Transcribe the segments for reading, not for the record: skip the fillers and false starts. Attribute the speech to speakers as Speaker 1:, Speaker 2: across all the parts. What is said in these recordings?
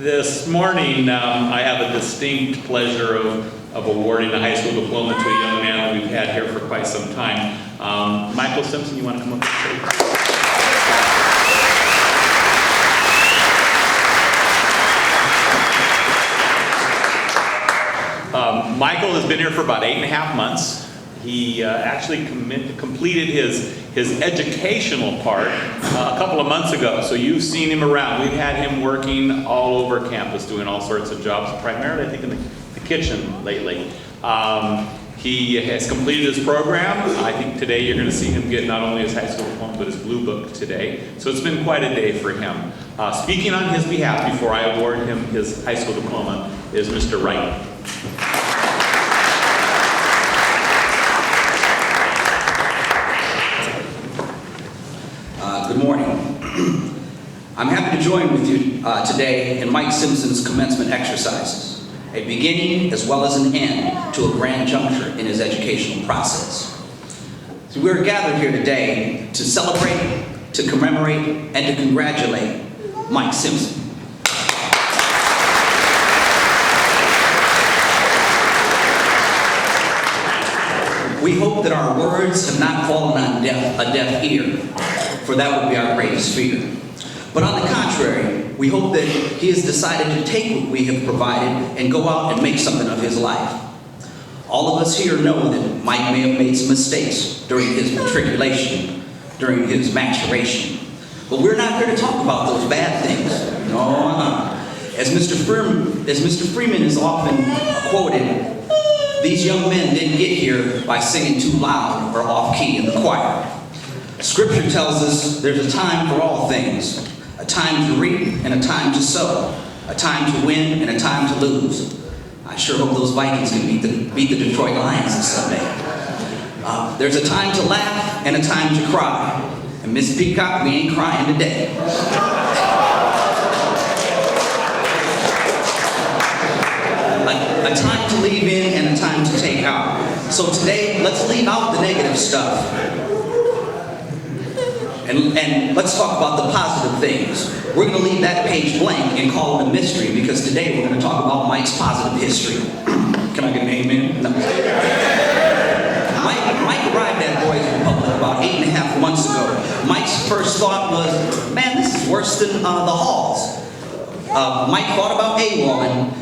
Speaker 1: This morning, I have a distinct pleasure of awarding a high school diploma to a young man that we've had here for quite some time. Michael Simpson, you want to come up and say? Michael has been here for about 8.5 months. He actually completed his educational part a couple of months ago, so you've seen him around. We've had him working all over campus doing all sorts of jobs, primarily I think in the kitchen lately. He has completed his program. I think today you're going to see him get not only his high school diploma but his blue book today. So it's been quite a day for him. Speaking on his behalf before I award him his high school diploma is Mr. Wright.
Speaker 2: Good morning. I'm happy to join with you today in Mike Simpson's commencement exercises, a beginning as well as an end to a grand juncture in his educational process. So we're gathered here today to celebrate, to commemorate, and to congratulate Mike Simpson. We hope that our words have not fallen on a deaf ear, for that would be our greatest fear. But on the contrary, we hope that he has decided to take what we have provided and go out and make something of his life. All of us here know that Mike may have made some mistakes during his matriculation, during his maturation. But we're not here to talk about those bad things. No. As Mr. Freeman is often quoted, these young men didn't get here by singing too loud or off-key in the choir. Scripture tells us there's a time for all things, a time to reap and a time to sow, a time to win and a time to lose. I sure hope those Vikings can beat the Detroit Lions this Sunday. There's a time to laugh and a time to cry. And Miss Peacock, we ain't crying today. A time to leave in and a time to take out. So today, let's leave out the negative stuff. And let's talk about the positive things. We're going to leave that page blank and call it a mystery, because today we're going to talk about Mike's positive history. Can I get an amen? No. Mike arrived at Boys Republic about 8.5 months ago. Mike's first thought was, man, this is worse than the halls. Mike thought about AWOL,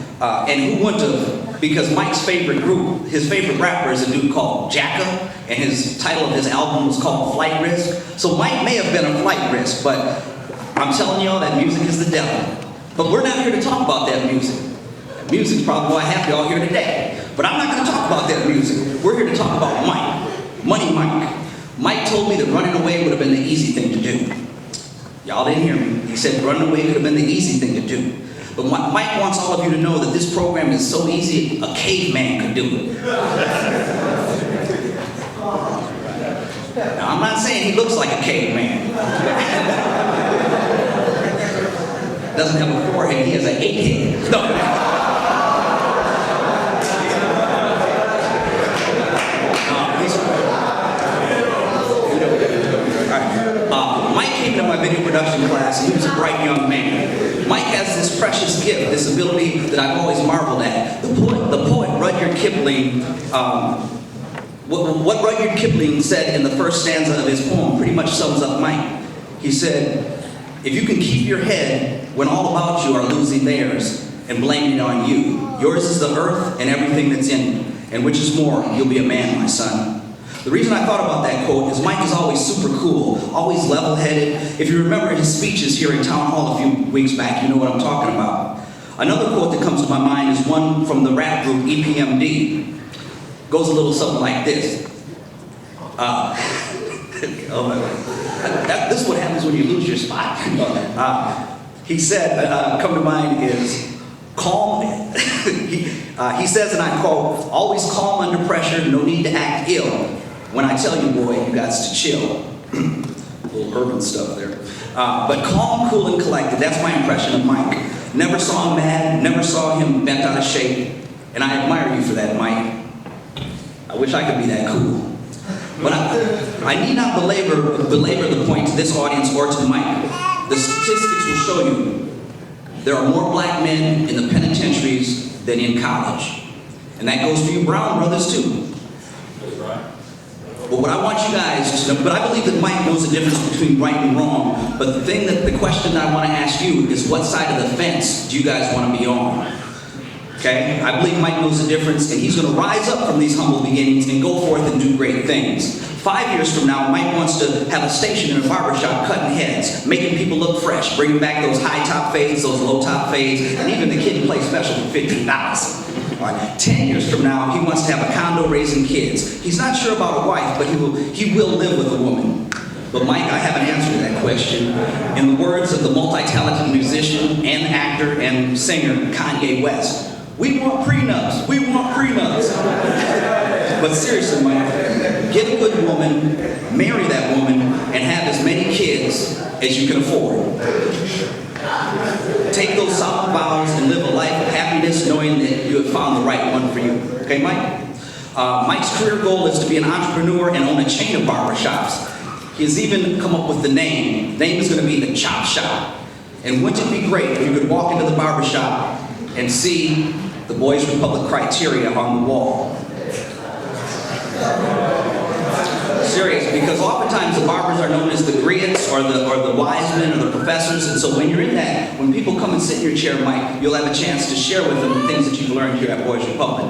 Speaker 2: and who wouldn't have, because Mike's favorite group, his favorite rapper is a dude called Jacka, and his title of his album was called Flight Risk. So Mike may have been a flight risk, but I'm telling y'all that music is the devil. But we're not here to talk about that music. Music's probably why I have y'all here today. But I'm not going to talk about that music. We're here to talk about Mike. Money Mike. Mike told me that running away would have been the easy thing to do. Y'all didn't hear me. He said running away could have been the easy thing to do. But Mike wants all of you to know that this program is so easy, a caveman could do it. Now, I'm not saying he looks like a caveman. Doesn't have a forehead, he has an 8 head. No. Mike came to my video production class, and he was a bright young man. Mike has this precious gift, this ability that I've always marveled at. The poet Rudyard Kipling, what Rudyard Kipling said in the first stanza of his poem pretty much sums up Mike. He said, if you can keep your head when all about you are losing theirs and blaming it on you, yours is the earth and everything that's in it, and which is more, you'll be a man, my son. The reason I thought about that quote is Mike is always super cool, always level-headed. If you remember his speeches here in Town Hall a few weeks back, you know what I'm talking about. Another quote that comes to my mind is one from the rap group EPMD. Goes a little something like this. This is what happens when you lose your spot. He said, come to mind is, calm. He says, and I quote, always calm under pressure, no need to act ill. When I tell you, boy, you got to chill. A little urban stuff there. But calm, cool, and collected, that's my impression of Mike. Never saw him mad, never saw him bent out of shape. And I admire you for that, Mike. I wish I could be that cool. But I need not belabor the point to this audience or to Mike. The statistics will show you there are more black men in the penitentiaries than in college. And that goes for you Brown brothers too. But what I want you guys to know, but I believe that Mike knows the difference between right and wrong. But the question that I want to ask you is, what side of the fence do you guys want to be on? Okay? I believe Mike knows the difference, and he's going to rise up from these humble beginnings and go forth and do great things. 5 years from now, Mike wants to have a station in a barbershop cutting heads, making people look fresh, bringing back those high top fades, those low top fades, and even the kid and play special for $15. All right. 10 years from now, he wants to have a condo raising kids. He's not sure about a wife, but he will live with a woman. But Mike, I have an answer to that question. In the words of the multi-talented musician and actor and singer Kanye West, we want prenups, we want prenups. But seriously, Mike, get a good woman, marry that woman, and have as many kids as you can afford. Take those solemn vows and live a life of happiness knowing that you have found the right one for you. Okay, Mike? Mike's career goal is to be an entrepreneur and own a chain of barbershops. He has even come up with the name. The name is going to be the Chop Shop. And wouldn't it be great if you could walk into the barbershop and see the Boys Republic criteria on the wall? Serious, because oftentimes the barbers are known as the griots or the wise men or the professors, and so when you're in that, when people come and sit in your chair, Mike, you'll have a chance to share with them the things that you've learned here at Boys Republic.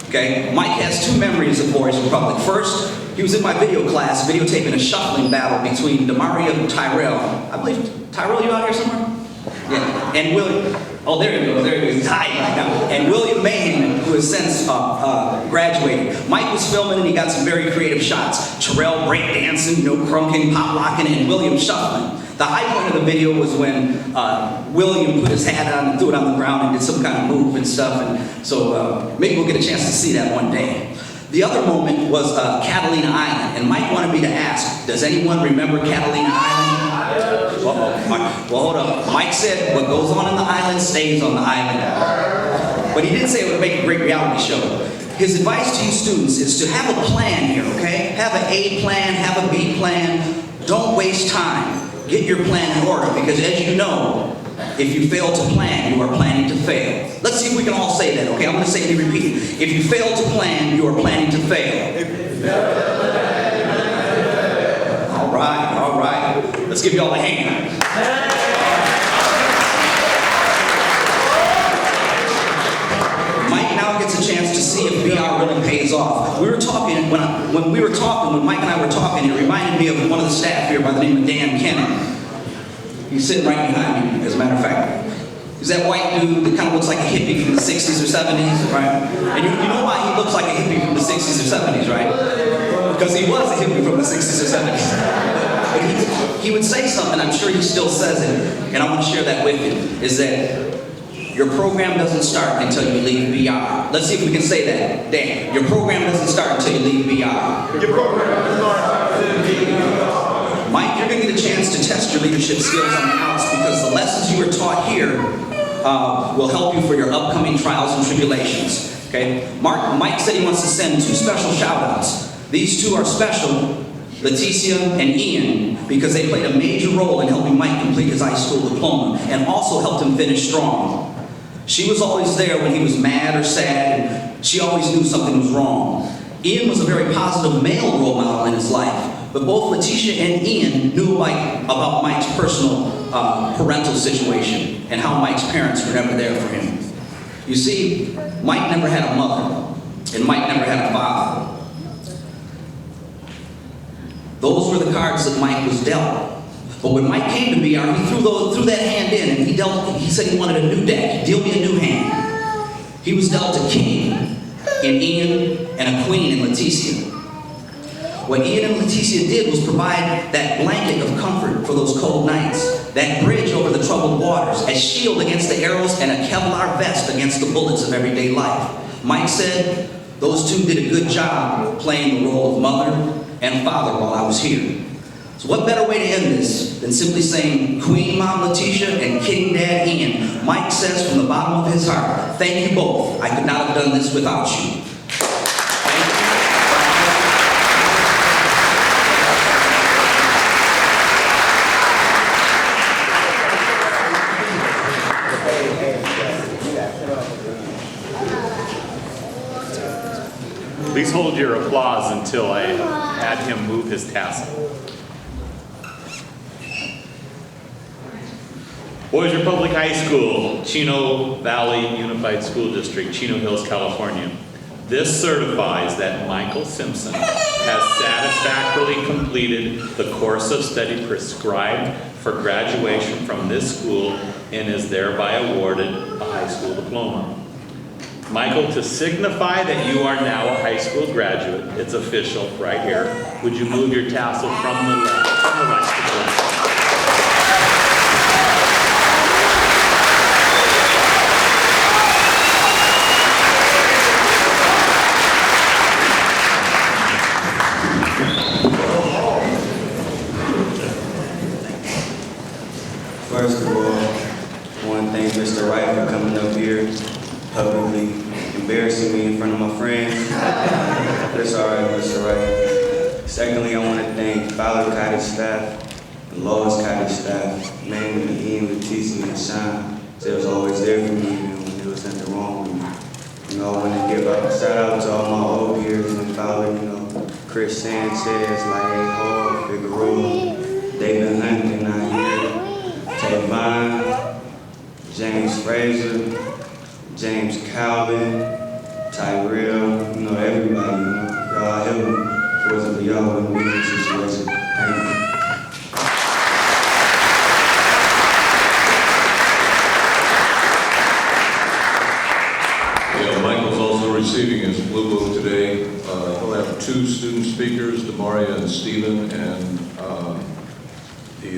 Speaker 2: Okay, Mike has two memories of Boys Republic. First, he was in my video class videotaping a shuffling battle between Demario and Tyrell. I believe, Tyrell, you out here somewhere? Yeah, and William, oh there you go, he's hiding right now. And William Mayhem, who has since graduated. Mike was filming and he got some very creative shots. Terrell breakdancing, crunking, pop locking, and William shuffling. The high point of the video was when William put his hat on and threw it on the ground and did some kind of move and stuff. And so maybe we'll get a chance to see that one day. The other moment was Catalina Island, and Mike wanted me to ask, does anyone remember Catalina Island? Well, hold up. Mike said what goes on in the island stays on the island. But he didn't say it would make a great reality show. His advice to you students is to have a plan here, okay? Have an A plan, have a B plan. Don't waste time. Get your plan in order, because as you know, if you fail to plan, you are planning to fail. Let's see if we can all say that, okay? I'm going to say it and repeat it. If you fail to plan, you are planning to fail. All right. Let's give you all a hand. Mike now gets a chance to see if VR really pays off. We were talking, when Mike and I were talking, it reminded me of one of the staff here by the name of Dan Kennan. He's sitting right behind me, as a matter of fact. He's that white dude that kind of looks like a hippie from the 60s or 70s, right? And you know why he looks like a hippie from the 60s or 70s, right? Because he was a hippie from the 60s or 70s. But he would say something, I'm sure he still says it, and I want to share that with you, is that your program doesn't start until you leave BR. Let's see if we can say that. Dan, your program doesn't start until you leave BR. Your program doesn't start until you leave BR. Mike, you're going to get a chance to test your leadership skills on the house, because the lessons you were taught here will help you for your upcoming trials and tribulations. Okay? Mike said he wants to send two special shout-outs. These two are special, Leticia and Ian, because they played a major role in helping Mike complete his high school diploma and also helped him finish strong. She was always there when he was mad or sad, and she always knew something was wrong. Ian was a very positive male role model in his life, but both Leticia and Ian knew about Mike's personal parental situation and how Mike's parents were never there for him. You see, Mike never had a mother, and Mike never had a father. Those were the cards that Mike was dealt. But when Mike came to BR, he threw that hand in, and he said he wanted a new deck. Deal me a new hand. He was dealt a king in Ian and a queen in Leticia. What Ian and Leticia did was provide that blanket of comfort for those cold nights, that bridge over the troubled waters, a shield against the arrows, and a Kevlar vest against the bullets of everyday life. Mike said those two did a good job playing the role of mother and father while I was here. So what better way to end this than simply saying, Queen Mom Leticia and King Dad Ian, Mike says from the bottom of his heart, thank you both. I could not have done this without you.
Speaker 1: hold your applause until I had him move his tassel. Bossier Public High School, Chino Valley Unified School District, Chino Hills, California. This certifies that Michael Simpson has satisfactorily completed the course of study prescribed for graduation from this school and is thereby awarded a high school diploma. Michael, to signify that you are now a high school graduate, it's official right here. Would you move your tassel from the left, from the right to the left?
Speaker 3: First of all, I want to thank Mr. Wright for coming up here, publicly embarrassing me in front of my friends. That's all right, Mr. Wright. Secondly, I want to thank Fowler Cottage staff, the Laws Cottage staff, mainly Ian, Leticia, and Sean. They was always there for me even when there was nothing wrong with me. You know, I want to give a shout out to all my old peers in Fowler, you know, Chris Sanchez, Laie Hall, Figueroa, David Hunt, not here. Tavon, James Fraser, James Calvin, Tyrell, you know, everybody, you know, y'all helped me. If it wasn't for y'all, wouldn't be in this situation. Thank you.
Speaker 4: Yeah, Michael's also receiving his Blue Book today. He'll have two student speakers, Demaria and Stephen, and the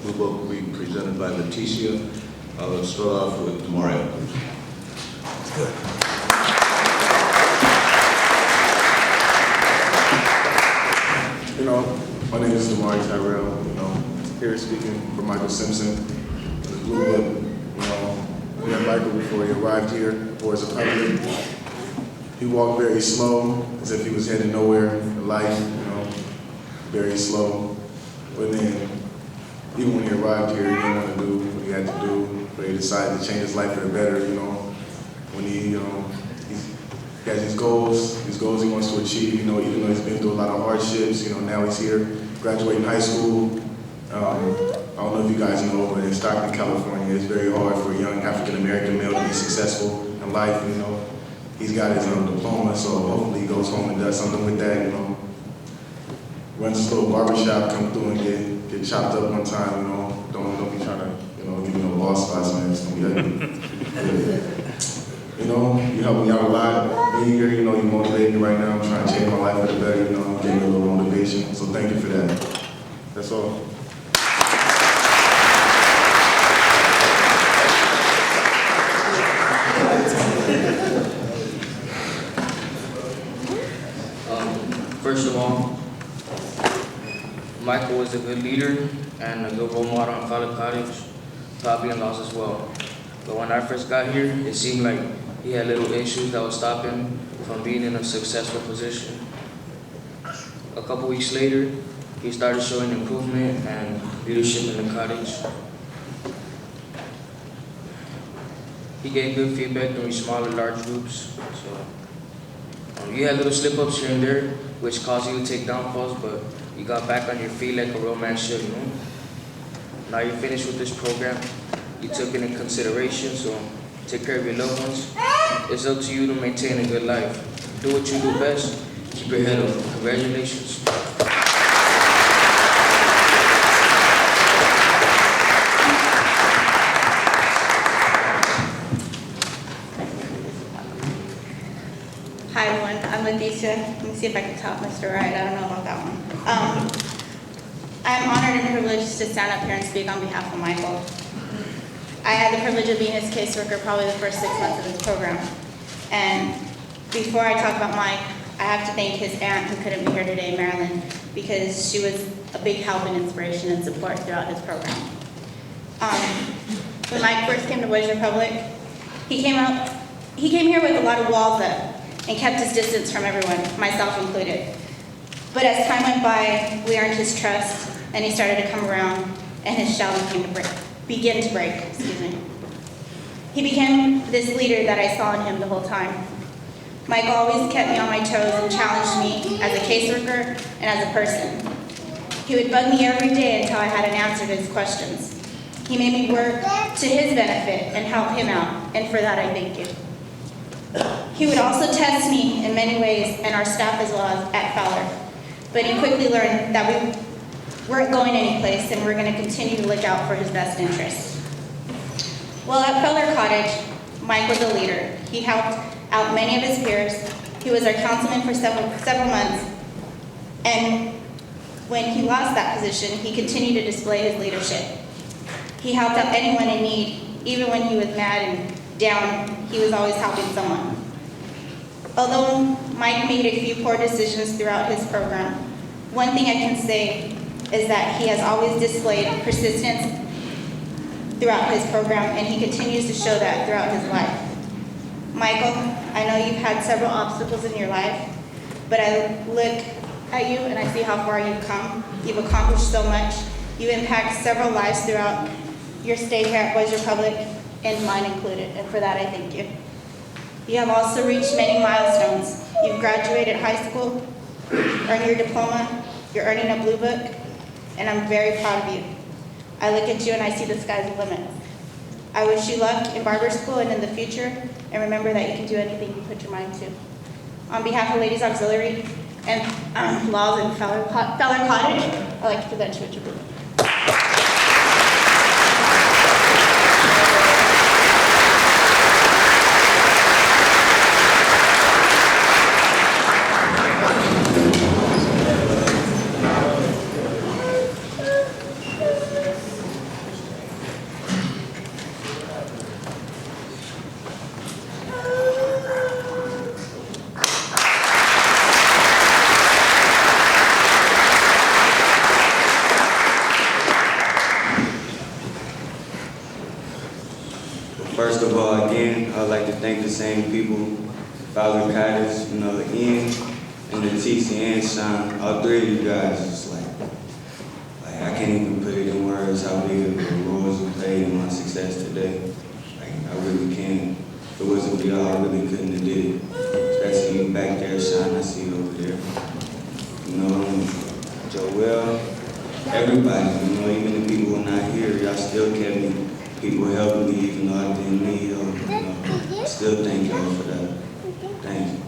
Speaker 4: Blue Book will be presented by Leticia. Let's start off with Demaria.
Speaker 3: Good.
Speaker 5: You know, my name is Damari Tyrell, you know, here speaking for Michael Simpson, the Blue Book. You know, we had Michael before he arrived here, Bossier Public. He walked very slow, as if he was heading nowhere in life, you know, very slow. But then, even when he arrived here, he didn't want to do what he had to do, but he decided to change his life for the better, you know. When he has his goals he wants to achieve, you know, even though he's been through a lot of hardships, you know, now he's here, graduating high school. I don't know if you guys know, but in Stockton, California, it's very hard for a young African-American male to be successful in life, you know. He's got his diploma, so hopefully he goes home and does something with that, you know. Runs this little barbershop, come through and get chopped up one time, you know. Don't be trying to, you know, give me no lost spots, man. It's gonna be ugly. You know, you help me out a lot. Being here, you know, you motivate me right now. I'm trying to change my life for the better, you know, give me a little motivation. So thank you for that. That's all.
Speaker 6: First of all, Michael was a good leader and a good role model in Fowler Cottage, probably in laws as well. But when I first got here, it seemed like he had little issues that would stop him from being in a successful position. A couple weeks later, he started showing improvement and leadership in the cottage. He gave good feedback during smaller, large groups. So you had little slip-ups here and there, which caused you to take downfalls, but you got back on your feet like a real man should, you know? Now you're finished with this program. You took it in consideration, so take care of your loved ones. It's up to you to maintain a good life. Do what you do best. Keep your head up. Congratulations.
Speaker 7: Hi everyone, I'm Leticia. Let me see if I can top Mr. Wright. I don't know about that one. I'm honored and privileged to stand up here and speak on behalf of Michael. I had the privilege of being his caseworker probably the first 6 months of this program. And before I talk about Mike, I have to thank his aunt who couldn't be here today, Marilyn, because she was a big help and inspiration and support throughout his program. When Mike first came to Bossier Public, he came here with a lot of walls up and kept his distance from everyone, myself included. But as time went by, we earned his trust, and he started to come around, and his shell began to break. Excuse me. He became this leader that I saw in him the whole time. Michael always kept me on my toes and challenged me as a caseworker and as a person. He would bug me every day until I had an answer to his questions. He made me work to his benefit and help him out, and for that I thank you. He would also test me in many ways, and our staff as well as at Fowler. But he quickly learned that we weren't going anyplace, and we're going to continue to look out for his best interests. While at Fowler Cottage, Mike was a leader. He helped out many of his peers. He was our councilman for several months, and when he lost that position, he continued to display his leadership. He helped out anyone in need, even when he was mad and down, he was always helping someone. Although Mike made a few poor decisions throughout his program, one thing I can say is that he has always displayed persistence throughout his program, and he continues to show that throughout his life. Michael, I know you've had several obstacles in your life, but I look at you and I see how far you've come. You've accomplished so much. You impact several lives throughout your stay here at Boys Republic, and mine included, and for that I thank you. You have also reached many milestones. You've graduated high school, earned your diploma, you're earning a blue book, and I'm very proud of you. I look at you and I see the sky's the limit. I wish you luck in barber school and in the future, and remember that you can do anything you put your mind to. On behalf of Ladies Auxiliary and Laws in Fowler Cottage, I'd like to present you with your blue book.
Speaker 3: First of all, again, I'd like to thank the same people, Fowler Cottage, the Ian, and the TC and Sean. All three of you guys, it's like I can't even put it in words how big of a role you played in my success today. Like, I really can't. If it wasn't for y'all, I really couldn't have did it. Especially you back there, Sean, I see you over there. Joel, everybody, even the people who are not here, y'all still kept me. People helping me even though I didn't need help. I still thank y'all for that. Thank you.